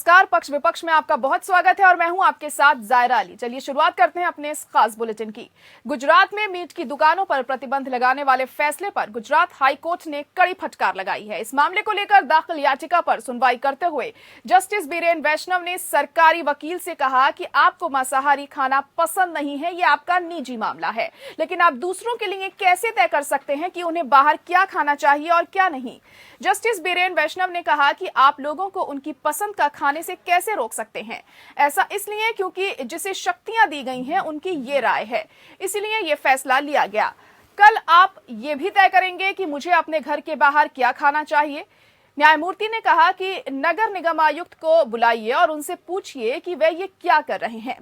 नमस्कार। पक्ष विपक्ष में आपका बहुत स्वागत है और मैं हूं आपके साथ जायरा अली। चलिए शुरुआत करते हैं अपने इस खास बुलेटिन की। गुजरात में मीट की दुकानों पर प्रतिबंध लगाने वाले फैसले पर गुजरात हाई कोर्ट ने कड़ी फटकार लगाई है। इस मामले को लेकर दाखिल याचिका पर सुनवाई करते हुए जस्टिस बीरेन वैष्णव ने सरकारी वकील से कहा कि आपको मांसाहारी खाना पसंद नहीं है, ये आपका निजी मामला है, लेकिन आप दूसरों के लिए कैसे तय कर सकते हैं कि उन्हें बाहर क्या खाना चाहिए और क्या नहीं। जस्टिस बीरेन वैष्णव ने कहा कि आप लोगों को उनकी पसंद का खाने से कैसे रोक सकते हैं। ऐसा इसलिए क्योंकि जिसे शक्तियां दी गई हैं उनकी ये राय है, इसलिए ये फैसला लिया गया। कल आप ये भी तय करेंगे कि मुझे अपने घर के बाहर क्या खाना चाहिए। न्यायमूर्ति ने कहा कि नगर निगम आयुक्त को बुलाइए और उनसे पूछिए कि वे ये क्या कर रहे हैं।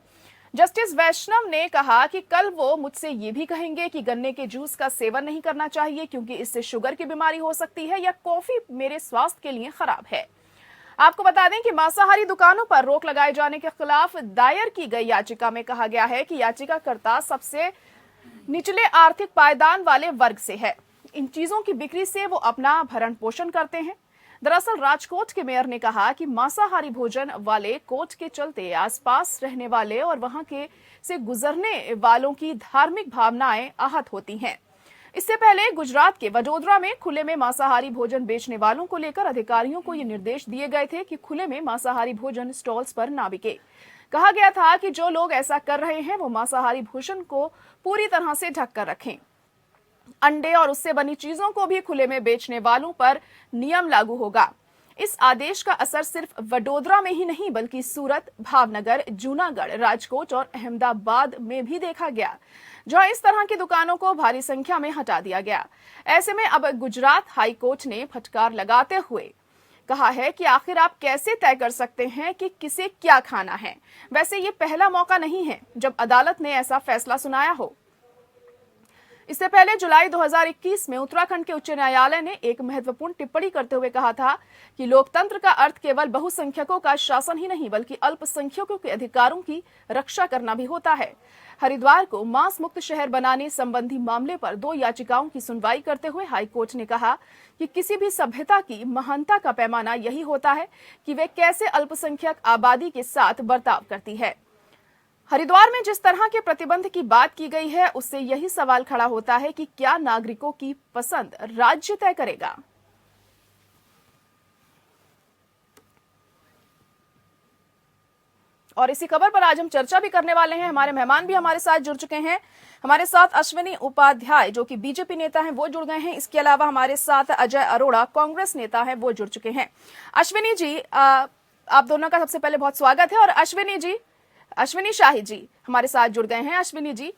जस्टिस वैष्णव ने कहा कि कल वो मुझसे ये भी कहेंगे कि गन्ने के जूस का सेवन नहीं करना चाहिए क्योंकि इससे शुगर की बीमारी हो सकती है, या कॉफी मेरे स्वास्थ्य के लिए खराब है। आपको बता दें कि मांसाहारी दुकानों पर रोक लगाए जाने के खिलाफ दायर की गई याचिका में कहा गया है कि याचिकाकर्ता सबसे निचले आर्थिक पायदान वाले वर्ग से है। इन चीजों की बिक्री से वो अपना भरण पोषण करते हैं। दरअसल राजकोट के मेयर ने कहा कि मांसाहारी भोजन वाले कोट के चलते आसपास रहने वाले और वहां के से गुजरने वालों की धार्मिक भावनाएं आहत होती हैं। इससे पहले गुजरात के वडोदरा में खुले में मांसाहारी भोजन बेचने वालों को लेकर अधिकारियों को ये निर्देश दिए गए थे कि खुले में मांसाहारी भोजन स्टॉल्स पर ना बिके। कहा गया था कि जो लोग ऐसा कर रहे हैं वो मांसाहारी भोजन को पूरी तरह से ढक कर रखें। अंडे और उससे बनी चीजों को भी खुले में बेचने वालों पर नियम लागू होगा। इस आदेश का असर सिर्फ वडोदरा में ही नहीं बल्कि सूरत, भावनगर, जूनागढ़, राजकोट और अहमदाबाद में भी देखा गया, जहां इस तरह की दुकानों को भारी संख्या में हटा दिया गया। ऐसे में अब गुजरात हाई कोर्ट ने फटकार लगाते हुए कहा है कि आखिर आप कैसे तय कर सकते हैं कि किसे क्या खाना है। वैसे ये पहला मौका नहीं है जब अदालत ने ऐसा फैसला सुनाया हो। इससे पहले जुलाई 2021 में उत्तराखंड के उच्च न्यायालय ने एक महत्वपूर्ण टिप्पणी करते हुए कहा था कि लोकतंत्र का अर्थ केवल बहुसंख्यकों का शासन ही नहीं बल्कि अल्पसंख्यकों के अधिकारों की रक्षा करना भी होता है। हरिद्वार को मांस मुक्त शहर बनाने संबंधी मामले पर 2 याचिकाओं की सुनवाई करते हुए हाईकोर्ट ने कहा कि किसी भी सभ्यता की महानता का पैमाना यही होता है कि वे कैसे अल्पसंख्यक आबादी के साथ बर्ताव करती है। हरिद्वार में जिस तरह के प्रतिबंध की बात की गई है उससे यही सवाल खड़ा होता है कि क्या नागरिकों की पसंद राज्य तय करेगा। और इसी खबर पर आज हम चर्चा भी करने वाले हैं। हमारे मेहमान भी हमारे साथ जुड़ चुके हैं। हमारे साथ अश्विनी उपाध्याय जो कि बीजेपी नेता हैं वो जुड़ गए हैं। इसके अलावा हमारे साथ अजय अरोड़ा कांग्रेस नेता हैं वो जुड़ चुके हैं। अश्विनी जी, आप दोनों का सबसे पहले बहुत स्वागत है। और अश्विनी शाही जी हमारे साथ जुड़ गए हैं। अश्विनी जी,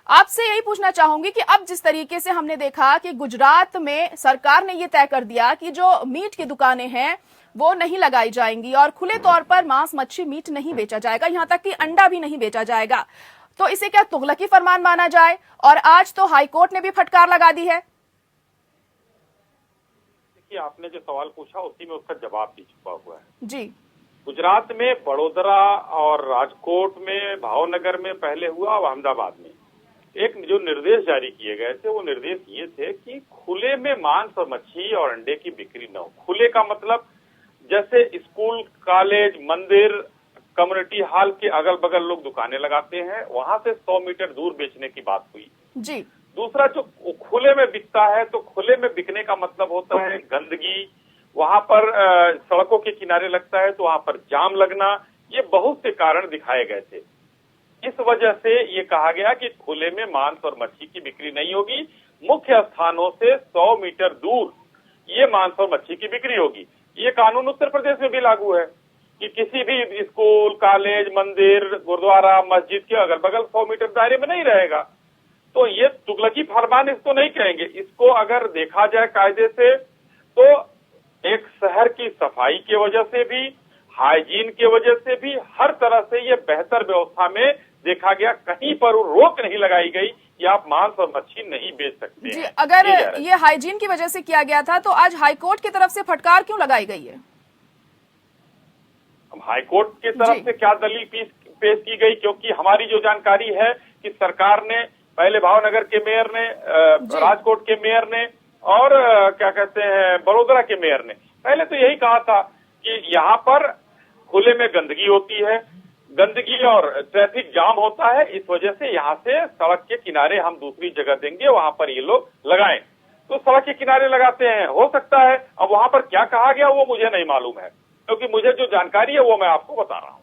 आपसे यही पूछना चाहूंगी कि अब जिस तरीके से हमने देखा कि गुजरात में सरकार ने ये तय कर दिया कि जो मीट की दुकानें हैं वो नहीं लगाई जाएंगी और खुले तौर पर मांस, मच्छी, मीट नहीं बेचा जाएगा, यहां तक कि अंडा भी नहीं बेचा जाएगा, तो इसे क्या तुगलकी फरमान माना जाए? और आज तो हाईकोर्ट ने भी फटकार लगा दी है। देखिए, आपने जो सवाल पूछा उसी में उसका जवाब भी छुपा हुआ है जी। गुजरात में वडोदरा और राजकोट में, भावनगर में पहले हुआ और अहमदाबाद में एक जो निर्देश जारी किए गए थे वो निर्देश ये थे कि खुले में मांस और मच्छी और अंडे की बिक्री न हो। खुले का मतलब जैसे स्कूल, कॉलेज, मंदिर, कम्युनिटी हॉल के अगल बगल लोग दुकानें लगाते हैं, वहां से 100 मीटर दूर बेचने की बात हुई जी। दूसरा, जो खुले में बिकता है तो खुले में बिकने का मतलब होता है गंदगी, वहां पर सड़कों के किनारे लगता है तो वहां पर जाम लगना, ये बहुत से कारण दिखाए गए थे। इस वजह से ये कहा गया कि खुले में मांस और मच्छी की बिक्री नहीं होगी, मुख्य स्थानों से 100 मीटर दूर ये मांस और मच्छी की बिक्री होगी। ये कानून उत्तर प्रदेश में भी लागू है कि किसी भी स्कूल, कॉलेज, मंदिर, गुरुद्वारा, मस्जिद के अगल बगल 100 मीटर दायरे में नहीं रहेगा। तो ये तुगलकी फरमान इसको नहीं कहेंगे। इसको अगर देखा जाए कायदे से तो एक शहर की सफाई की वजह से भी, हाइजीन की वजह से भी, हर तरह से ये बेहतर व्यवस्था में देखा गया। कहीं पर रोक नहीं लगाई गई कि आप मांस और मच्छी नहीं बेच सकते जी। हैं। अगर ये हाइजीन की वजह से किया गया था तो आज हाईकोर्ट की तरफ से फटकार क्यों लगाई गई है? हाईकोर्ट की तरफ से क्या दलील पेश की गई? क्योंकि हमारी जो जानकारी है कि सरकार ने पहले भावनगर के मेयर ने, राजकोट के मेयर ने और क्या कहते हैं वडोदरा के मेयर ने पहले तो यही कहा था कि यहाँ पर खुले में गंदगी होती है, गंदगी और ट्रैफिक जाम होता है। इस वजह से यहाँ से सड़क के किनारे हम दूसरी जगह देंगे, वहां पर ये लोग लगाएं। तो सड़क के किनारे लगाते हैं, हो सकता है। अब वहां पर क्या कहा गया वो मुझे नहीं मालूम है, क्योंकि मुझे जो जानकारी है वो मैं आपको बता रहा हूँ।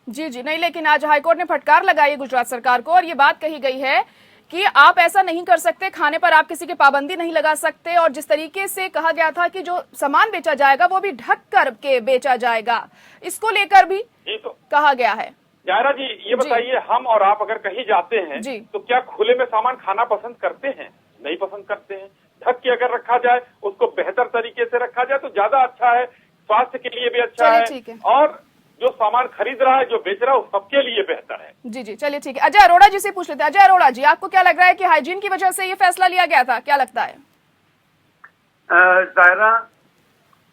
जी जी नहीं, लेकिन आज हाईकोर्ट ने फटकार लगाई है गुजरात सरकार को और ये बात कही गई है कि आप ऐसा नहीं कर सकते, खाने पर आप किसी की पाबंदी नहीं लगा सकते, और जिस तरीके से कहा गया था कि जो सामान बेचा जाएगा वो भी ढक कर के बेचा जाएगा, इसको लेकर भी तो कहा गया है। जायरा जी, ये बताइए, हम और आप अगर कहीं जाते हैं तो क्या खुले में सामान खाना पसंद करते हैं? नहीं पसंद करते हैं। ढक के अगर रखा जाए, उसको बेहतर तरीके से रखा जाए तो ज्यादा अच्छा है, स्वास्थ्य के लिए भी अच्छा है, और जो सामान खरीद रहा है, जो बेच रहा है, उस सबके लिए बेहतर है। जी जी, चलिए ठीक है। अजय अरोड़ा जी से पूछ लेते हैं। अजय अरोड़ा जी, आपको क्या लग रहा है कि हाइजीन की वजह से ये फैसला लिया गया था, क्या लगता है? जायरा,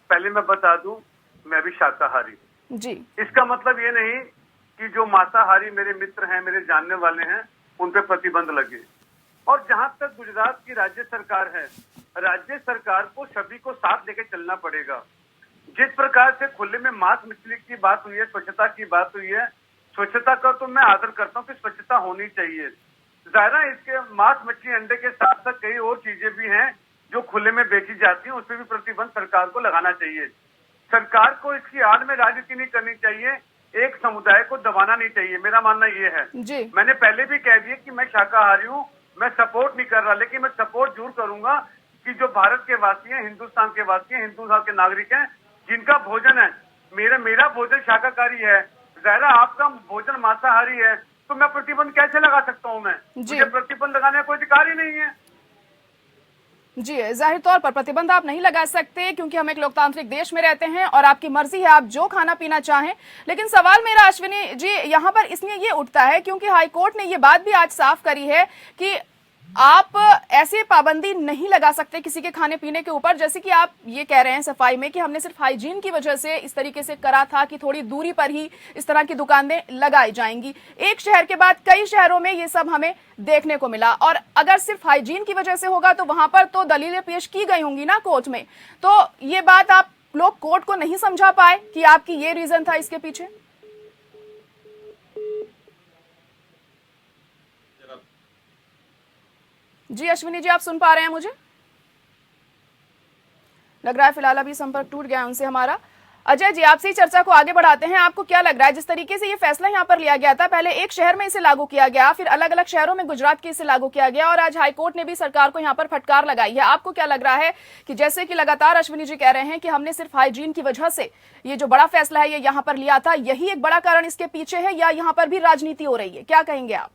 पहले मैं बता दूं, मैं भी शाकाहारी जी। इसका मतलब ये नहीं कि जो मांसाहारी मेरे मित्र हैं, मेरे जानने वाले हैं, उन पे प्रतिबंध लगे। और जहां तक गुजरात की राज्य सरकार है, राज्य सरकार को सभी को साथ लेके चलना पड़ेगा। जिस प्रकार से खुले में मांस मछली की बात हुई है, स्वच्छता की बात हुई है, स्वच्छता का तो मैं आदर करता हूँ कि स्वच्छता होनी चाहिए। जायरा, इसके मांस मछली अंडे के साथ साथ कई और चीजें भी हैं जो खुले में बेची जाती हैं, उस पर भी प्रतिबंध सरकार को लगाना चाहिए। सरकार को इसकी आड़ में राजनीति नहीं करनी चाहिए, एक समुदाय को दबाना नहीं चाहिए, मेरा मानना ये है। मैंने पहले भी कह दिया कि मैं शाकाहारी हूँ, मैं सपोर्ट नहीं कर रहा, लेकिन मैं सपोर्ट जरूर करूंगा कि जो भारत के वासी हैं, हिंदुस्तान के वासी हैं, हिंदुस्तान के नागरिक हैं, जिनका भोजन है, मेरा भोजन शाकाहारी है, ज़ाहिर आपका भोजन मांसाहारी है, तो मैं प्रतिबंध कैसे लगा सकता हूँ? मुझे प्रतिबंध लगाने का कोई अधिकार ही नहीं है। जी, जाहिर तौर पर प्रतिबंध आप नहीं लगा सकते क्योंकि हम एक लोकतांत्रिक देश में रहते हैं और आपकी मर्जी है, आप जो खाना पीना चाहें। लेकिन सवाल मेरा अश्विनी जी यहाँ पर इसलिए ये उठता है क्योंकि हाईकोर्ट ने ये बात भी आज साफ करी है कि आप ऐसे पाबंदी नहीं लगा सकते किसी के खाने पीने के ऊपर, जैसे कि आप ये कह रहे हैं सफाई में कि हमने सिर्फ हाइजीन की वजह से इस तरीके से करा था कि थोड़ी दूरी पर ही इस तरह की दुकानें लगाई जाएंगी। एक शहर के बाद कई शहरों में ये सब हमें देखने को मिला, और अगर सिर्फ हाइजीन की वजह से होगा तो वहां पर तो दलीलें पेश की गई होंगी ना कोर्ट में। तो ये बात आप लोग कोर्ट को नहीं समझा पाए कि आपकी ये रीजन था इसके पीछे? जी अश्विनी जी, आप सुन पा रहे हैं मुझे? लग रहा है फिलहाल अभी संपर्क टूट गया उनसे हमारा। अजय जी, आपसे ही चर्चा को आगे बढ़ाते हैं। आपको क्या लग रहा है जिस तरीके से ये फैसला यहाँ पर लिया गया था, पहले एक शहर में इसे लागू किया गया, फिर अलग अलग शहरों में गुजरात के इसे लागू किया गया, और आज हाईकोर्ट ने भी सरकार को यहाँ पर फटकार लगाई है। आपको क्या लग रहा है कि जैसे कि लगातार अश्विनी जी कह रहे हैं कि हमने सिर्फ हाइजीन की वजह से ये जो बड़ा फैसला है ये यहाँ पर लिया था, यही एक बड़ा कारण इसके पीछे है, या यहाँ पर भी राजनीति हो रही है? क्या कहेंगे आप?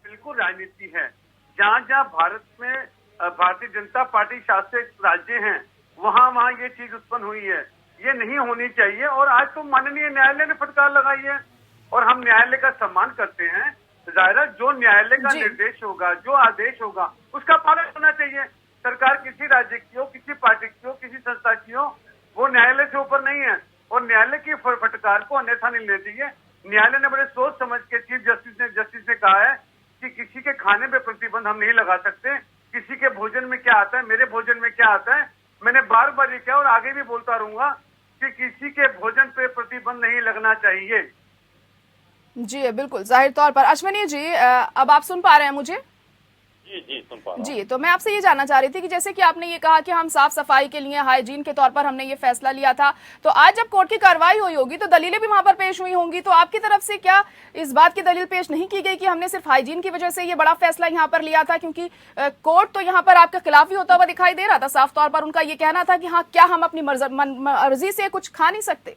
बिल्कुल राजनीति है। जहाँ जहाँ भारत में भारतीय जनता पार्टी शासित राज्य हैं, वहाँ ये चीज उत्पन्न हुई है। ये नहीं होनी चाहिए, और आज तो माननीय न्यायालय ने फटकार लगाई है और हम न्यायालय का सम्मान करते हैं। जाहिर है जो न्यायालय का निर्देश होगा, जो आदेश होगा, उसका पालन होना चाहिए। सरकार किसी राज्य की हो, किसी पार्टी की हो, किसी संस्था की हो, वो न्यायालय से ऊपर नहीं है, और न्यायालय की फटकार को अन्यथा नहीं लेना चाहिए। न्यायालय ने बड़े सोच समझ के चीफ जस्टिस ने कहा है कि किसी के खाने पे प्रतिबंध हम नहीं लगा सकते, किसी के भोजन में क्या आता है, मेरे भोजन में क्या आता है। मैंने बार बार ये कहा और आगे भी बोलता रहूंगा कि किसी के भोजन पे प्रतिबंध नहीं लगना चाहिए। जी बिल्कुल, जाहिर तौर पर। अश्विनी जी, अब आप सुन पा रहे हैं मुझे? जी सुन पा रहा हूं। जी, तो मैं आपसे ये जानना चाह रही थी कि जैसे कि आपने ये कहा कि हम साफ सफाई के लिए, हाइजीन के तौर पर हमने ये फैसला लिया था, तो आज जब कोर्ट की कार्रवाई हुई होगी तो दलीलें भी वहां पर पेश हुई होंगी, तो आपकी तरफ से क्या इस बात की दलील पेश नहीं की गई कि हमने सिर्फ हाइजीन की वजह से ये बड़ा फैसला यहाँ पर लिया था? क्योंकि कोर्ट तो यहाँ पर आपके खिलाफ ही होता हुआ दिखाई दे रहा था। साफ तौर पर उनका ये कहना था कि हाँ, क्या हम अपनी मर्जी से कुछ खा नहीं सकते?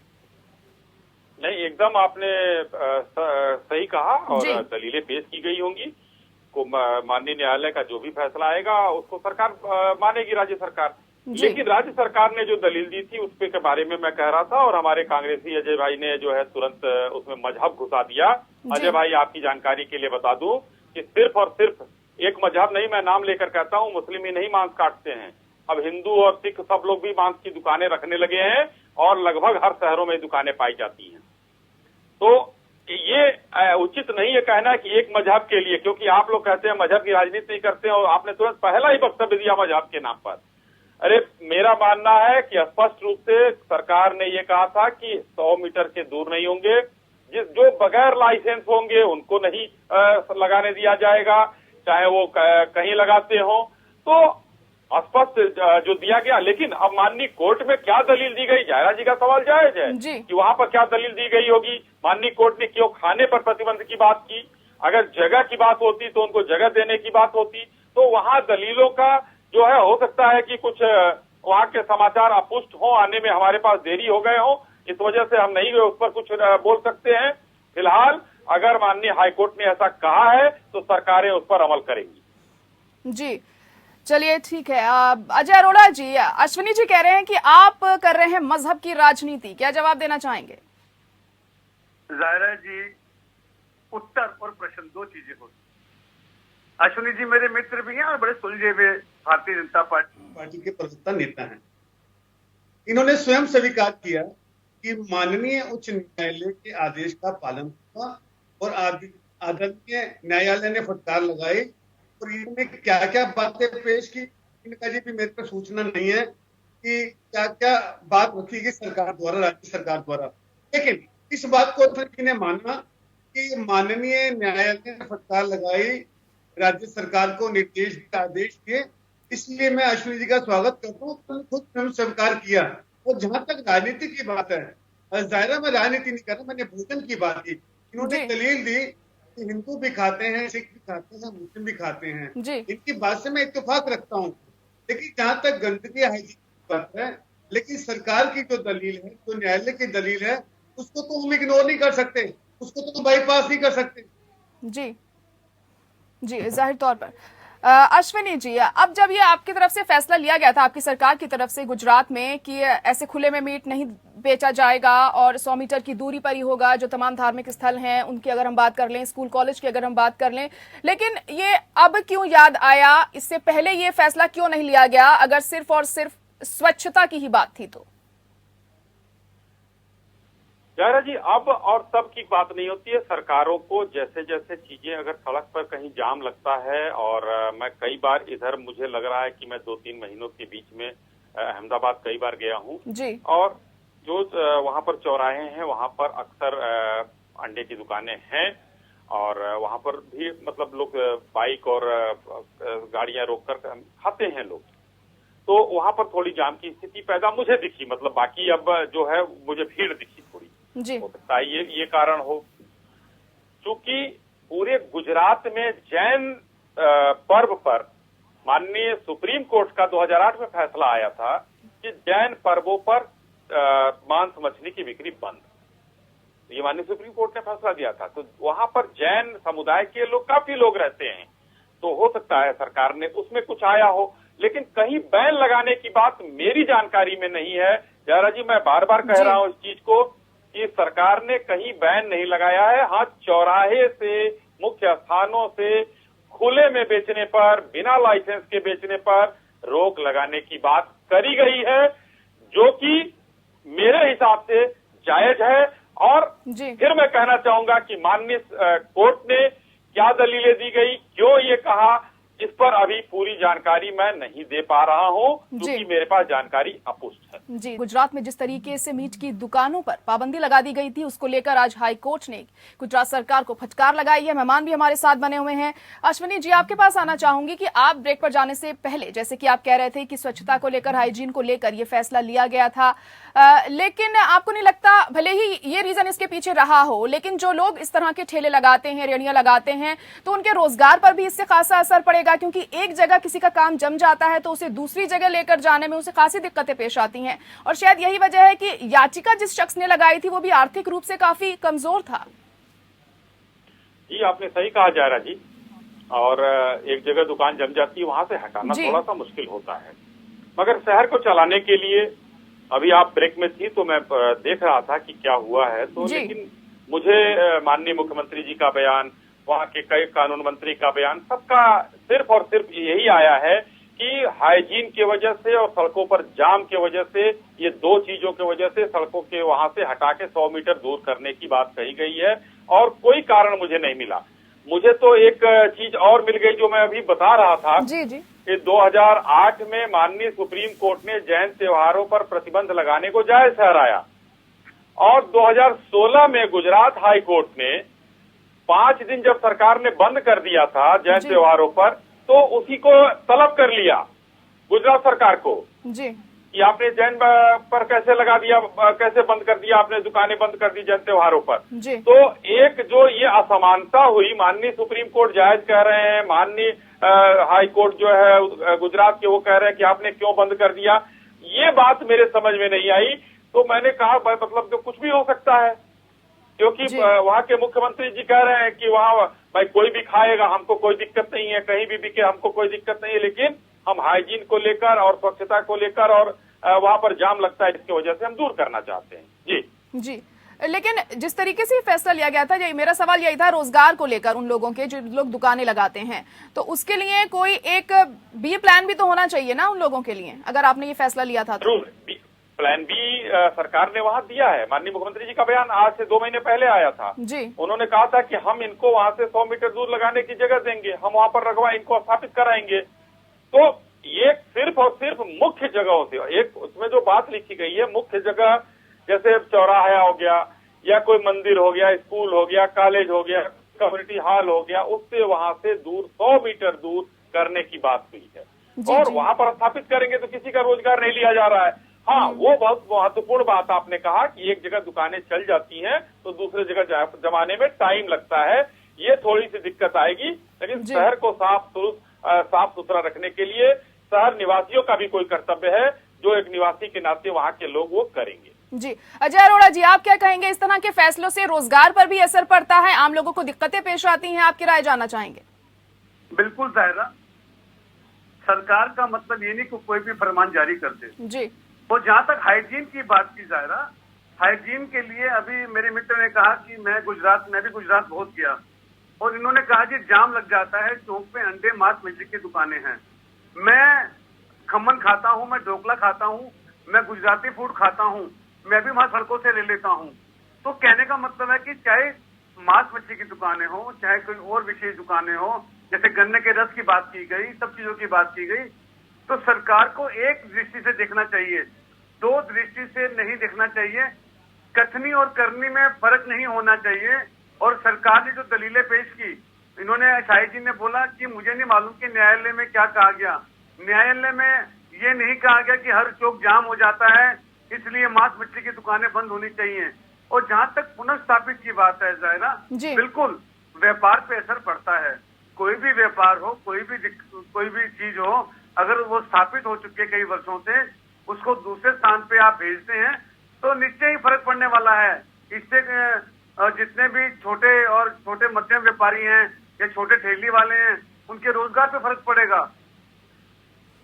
नहीं, एकदम आपने सही कहा, और दलीलें पेश की गई होंगी। को माननीय न्यायालय का जो भी फैसला आएगा उसको सरकार मानेगी, राज्य सरकार। लेकिन राज्य सरकार ने जो दलील दी थी उस पे के बारे में मैं कह रहा था, और हमारे कांग्रेसी अजय भाई ने जो है तुरंत उसमें मजहब घुसा दिया। अजय भाई, आपकी जानकारी के लिए बता दूं कि सिर्फ और सिर्फ एक मजहब नहीं, मैं नाम लेकर कहता हूं, मुस्लिम ही नहीं मांस काटते हैं, अब हिंदू और सिख सब लोग भी मांस की दुकानें रखने लगे हैं, और लगभग हर शहरों में दुकानें पाई जाती हैं। तो ये उचित नहीं है कहना कि एक मजहब के लिए, क्योंकि आप लोग कहते हैं मजहब की राजनीति नहीं करते हैं, और आपने तुरंत पहला ही वक्तव्य दिया मजहब के नाम पर। अरे मेरा मानना है कि स्पष्ट रूप से सरकार ने ये कहा था कि 100 मीटर के दूर नहीं होंगे, जो बगैर लाइसेंस होंगे उनको नहीं लगाने दिया जाएगा, चाहे वो कहीं लगाते हो। तो स्पष्ट जो दिया गया। लेकिन अब माननीय कोर्ट में क्या दलील दी गई, जायरा जी का सवाल जायज है कि वहां पर क्या दलील दी गई होगी। माननीय कोर्ट ने क्यों खाने पर प्रतिबंध की बात की? अगर जगह की बात होती तो उनको जगह देने की बात होती। तो वहां दलीलों का जो है, हो सकता है कि कुछ वहां के समाचार अपुष्ट हो, आने में हमारे पास देरी हो गए हो, इस वजह से हम नहीं उस पर कुछ बोल सकते हैं। फिलहाल अगर माननीय हाईकोर्ट ने ऐसा कहा है तो सरकारें उस पर अमल करेंगी। जी चलिए ठीक है। अजय अरोड़ा जी, अश्विनी जी कह रहे हैं कि आप कर रहे हैं मजहब की राजनीति, क्या जवाब देना चाहेंगे? जायरा जी, उत्तर और प्रश्न दो चीजें होती। अश्विनी जी मेरे मित्र भी हैं और बड़े सुलझे हुए भारतीय जनता पार्टी के प्रवक्ता नेता हैं। इन्होंने स्वयं स्वीकार किया कि माननीय उच्च न्यायालय के आदेश का पालन हुआ और आदरणीय न्यायालय ने फटकार लगाई और इन्होंने क्या क्या बातें पेश की, इनका जी भी मेरे को सूचना नहीं है कि क्या क्या बात रखी गई सरकार द्वारा, राज्य सरकार द्वारा। लेकिन इस बात को इन्हें मानना कि माननीय न्यायालय ने फटकार लगाई, राज्य सरकार को निर्देश दिए, आदेश दिए, इसलिए मैं अश्विनी जी का स्वागत करता हूँ। खुद स्वयं स्वीकार किया। और जहां तक राजनीति की बात है, जायरा में राजनीति नहीं कर रहा, मैंने भोजन की बात की। इन्होंने दलील दी कि हिंदू भी खाते हैं, सिख भी खाते हैं, मुस्लिम भी खाते हैं। इनकी बात से मैं इत्तेफाक रखता हूँ। लेकिन जहां तक गंदगी हाइजीन की बात है, लेकिन सरकार की जो दलील है, जो न्यायालय की दलील है, उसको तो हम इग्नोर नहीं कर सकते, उसको तो बाईपास नहीं कर सकते। जी जाहिर तौर पर। अश्विनी जी, अब जब ये आपकी तरफ से फैसला लिया गया था, आपकी सरकार की तरफ से गुजरात में, कि ऐसे खुले में मीट नहीं बेचा जाएगा और 100 मीटर की दूरी पर ही होगा, जो तमाम धार्मिक स्थल हैं उनकी अगर हम बात कर लें, स्कूल कॉलेज की अगर हम बात कर लें, लेकिन ये अब क्यों याद आया? इससे पहले ये फैसला क्यों नहीं लिया गया, अगर सिर्फ और सिर्फ स्वच्छता की ही बात थी तो? जायरा जी, अब और तब की बात नहीं होती है। सरकारों को जैसे जैसे चीजें, अगर सड़क पर कहीं जाम लगता है, और मैं कई बार इधर, मुझे लग रहा है कि मैं 2-3 महीनों के बीच में अहमदाबाद कई बार गया हूँ, और जो वहां पर चौराहे हैं वहां पर अक्सर अंडे की दुकानें हैं, और वहां पर भी मतलब लोग बाइक और गाड़ियां रोककर खाते हैं लोग। तो वहां पर थोड़ी जाम की स्थिति पैदा मुझे दिखी, मतलब बाकी अब जो है मुझे भीड़ दिखी थोड़ी। हो सकता है ये कारण हो, क्योंकि पूरे गुजरात में जैन पर्व पर माननीय सुप्रीम कोर्ट का 2008 में फैसला आया था कि जैन पर्वों पर मांस मछली की बिक्री बंद। ये माननीय सुप्रीम कोर्ट ने फैसला दिया था। तो वहां पर जैन समुदाय के लोग, काफी लोग रहते हैं, तो हो सकता है सरकार ने उसमें कुछ आया हो, लेकिन कहीं बैन लगाने की बात मेरी जानकारी में नहीं है। जयरा जी, मैं बार बार कह रहा हूं इस चीज को कि सरकार ने कहीं बैन नहीं लगाया है। हाँ, चौराहे से, मुख्य स्थानों से खुले में बेचने पर, बिना लाइसेंस के बेचने पर रोक लगाने की बात करी गई है, जो कि मेरे हिसाब से जायज है। और फिर मैं कहना चाहूंगा कि माननीय कोर्ट ने क्या दलीलें दी गई, क्यों ये कहा, इस पर अभी पूरी जानकारी मैं नहीं दे पा रहा हूं, क्योंकि मेरे पास जानकारी अपुष्ट है। जी, गुजरात में जिस तरीके से मीट की दुकानों पर पाबंदी लगा दी गई थी, उसको लेकर आज हाई कोर्ट ने गुजरात सरकार को फटकार लगाई है। मेहमान भी हमारे साथ बने हुए हैं। अश्विनी जी, आपके पास आना चाहूंगी कि आप ब्रेक पर जाने से पहले, जैसे कि आप कह रहे थे कि स्वच्छता को लेकर, हाइजीन को लेकर ये फैसला लिया गया था, लेकिन आपको नहीं लगता, भले ही ये रीजन इसके पीछे रहा हो, लेकिन जो लोग इस तरह के ठेले लगाते हैं, रेहड़ियां लगाते हैं, तो उनके रोजगार पर भी इससे खासा असर पड़ेगा? क्योंकि एक जगह किसी का काम जम जाता है तो उसे दूसरी जगह लेकर जाने में उसे खासी दिक्कतें पेश आती हैं, और शायद यही वजह है कि याचिका जिस शख्स ने लगाई थी वो भी आर्थिक रूप से काफी कमजोर था। जी, आपने सही कहा जायरा जी। और एक जगह दुकान जम जाती है, वहां से हटाना थोड़ा सा मुश्किल होता है, मगर शहर को चलाने के लिए, अभी आप ब्रेक में थी तो मैं देख रहा था कि क्या हुआ है, तो लेकिन मुझे माननीय मुख्यमंत्री जी का बयान, वहाँ के कई कानून मंत्री का बयान, सबका सिर्फ और सिर्फ यही आया है कि हाइजीन की वजह से और सड़कों पर जाम की वजह से, ये दो चीजों की वजह से सड़कों के वहां से हटा के 100 मीटर दूर करने की बात कही गई है, और कोई कारण मुझे नहीं मिला। मुझे तो एक चीज और मिल गई जो मैं अभी बता रहा था कि 2008 में माननीय सुप्रीम कोर्ट ने जैन त्योहारों पर प्रतिबंध लगाने को जायज ठहराया और 2016 में गुजरात हाई कोर्ट ने 5 दिन जब सरकार ने बंद कर दिया था जैन त्योहारों पर, तो उसी को तलब कर लिया गुजरात सरकार को जी कि आपने जैन पर कैसे लगा दिया, कैसे बंद कर दिया, आपने दुकानें बंद कर दी जैन त्योहारों पर। जी। तो एक जो ये असमानता हुई, माननीय सुप्रीम कोर्ट जायज कह रहे हैं, माननीय हाई कोर्ट जो है गुजरात के वो कह रहे हैं कि आपने क्यों बंद कर दिया, ये बात मेरे समझ में नहीं आई। तो मैंने कहा मतलब तो कुछ भी हो सकता है, क्योंकि वहाँ के मुख्यमंत्री जी कह रहे हैं कि वहाँ भाई कोई भी खाएगा, हमको कोई दिक्कत नहीं है, कहीं भी बिके हमको कोई दिक्कत नहीं है, लेकिन हम हाइजीन को लेकर और स्वच्छता को लेकर और वहाँ पर जाम लगता है, इसकी वजह से हम दूर करना चाहते हैं। जी जी, लेकिन जिस तरीके से फैसला लिया गया था, मेरा सवाल यही था रोजगार को लेकर, उन लोगों के जो लोग दुकानें लगाते हैं, तो उसके लिए कोई एक बी प्लान भी तो होना चाहिए ना उन लोगों के लिए, अगर आपने ये फैसला लिया था तो। प्लान बी सरकार ने वहाँ दिया है। माननीय मुख्यमंत्री जी का बयान आज से 2 महीने पहले आया था जी। उन्होंने कहा था कि हम इनको वहाँ से 100 मीटर दूर लगाने की जगह देंगे, हम वहाँ पर रखवा इनको स्थापित कराएंगे। तो ये सिर्फ और सिर्फ मुख्य जगहों से, एक उसमें जो बात लिखी गई है मुख्य जगह, जैसे चौराहा हो गया या कोई मंदिर हो गया, स्कूल हो गया, कॉलेज हो गया, कम्युनिटी हॉल हो गया, उससे वहां से दूर 100 मीटर दूर करने की बात हुई है। और वहां पर स्थापित करेंगे तो किसी का रोजगार नहीं लिया जा रहा है। हाँ, वो बहुत महत्वपूर्ण बात आपने कहा कि एक जगह दुकानें चल जाती हैं तो दूसरे जगह जमाने में टाइम लगता है, ये थोड़ी सी दिक्कत आएगी, लेकिन शहर को साफ सुथरा रखने के लिए शहर निवासियों का भी कोई कर्तव्य है, जो एक निवासी के नाते वहाँ के लोग वो करेंगे। जी, अजय अरोड़ा जी, आप क्या कहेंगे? इस तरह के फैसलों से रोजगार पर भी असर पड़ता है, आम लोगों को दिक्कतें पेश आती हैं, आपकी राय जानना चाहेंगे। बिल्कुल जाहिरा, सरकार का मतलब ये नहीं कि कोई भी फरमान जारी कर दे जी। तो जहाँ तक हाइजीन की बात की जाहिरा, हाइजीन के लिए अभी मेरे मित्र ने कहा कि मैं भी गुजरात बहुत गया और इन्होंने कहा कि जाम लग जाता है, चौक पे अंडे मांस मछली की दुकानें हैं, मैं खमन खाता हूँ, मैं ढोकला खाता हूँ, मैं गुजराती फूड खाता हूँ, मैं भी वहां सड़कों से ले लेता हूँ। तो कहने का मतलब है कि चाहे मांस मछली की दुकानें हो, चाहे कोई और विशेष दुकानें हो, जैसे गन्ने के रस की बात की गई, सब चीजों की बात की गई, तो सरकार को एक दृष्टि से देखना चाहिए, 2 दृष्टि से नहीं देखना चाहिए। कथनी और करनी में फर्क नहीं होना चाहिए। और सरकार ने जो दलीलें पेश की, इन्होंने शाही जी ने बोला कि मुझे नहीं मालूम कि न्यायालय में क्या कहा गया। न्यायालय में ये नहीं कहा गया कि हर चौक जाम हो जाता है इसलिए मांस मछली की दुकानें बंद होनी चाहिए। और जहां तक पुनर्स्थापित की बात है जाहिरा, बिल्कुल व्यापार पे असर पड़ता है। कोई भी व्यापार हो, कोई भी चीज हो, अगर वो स्थापित हो चुके कई वर्षों से, उसको दूसरे स्थान पे आप भेजते हैं तो निश्चय ही फर्क पड़ने वाला है। इससे जितने भी छोटे मध्यम व्यापारी हैं या छोटे ठेली वाले हैं, उनके रोजगार पे फर्क पड़ेगा।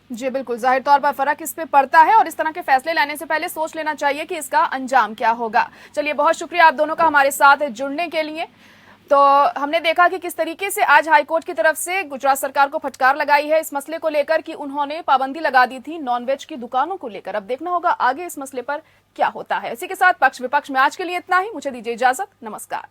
जी बिल्कुल, जाहिर तौर पर फर्क इस पे पड़ता है और इस तरह के फैसले लेने से पहले सोच लेना चाहिए कि इसका अंजाम क्या होगा। चलिए, बहुत शुक्रिया आप दोनों का हमारे साथ जुड़ने के लिए। तो हमने देखा कि किस तरीके से आज हाईकोर्ट की तरफ से गुजरात सरकार को फटकार लगाई है इस मसले को लेकर कि उन्होंने पाबंदी लगा दी थी नॉनवेज की दुकानों को लेकर। अब देखना होगा आगे इस मसले पर क्या होता है। इसी के साथ पक्ष विपक्ष में आज के लिए इतना ही। मुझे दीजिए इजाजत, नमस्कार।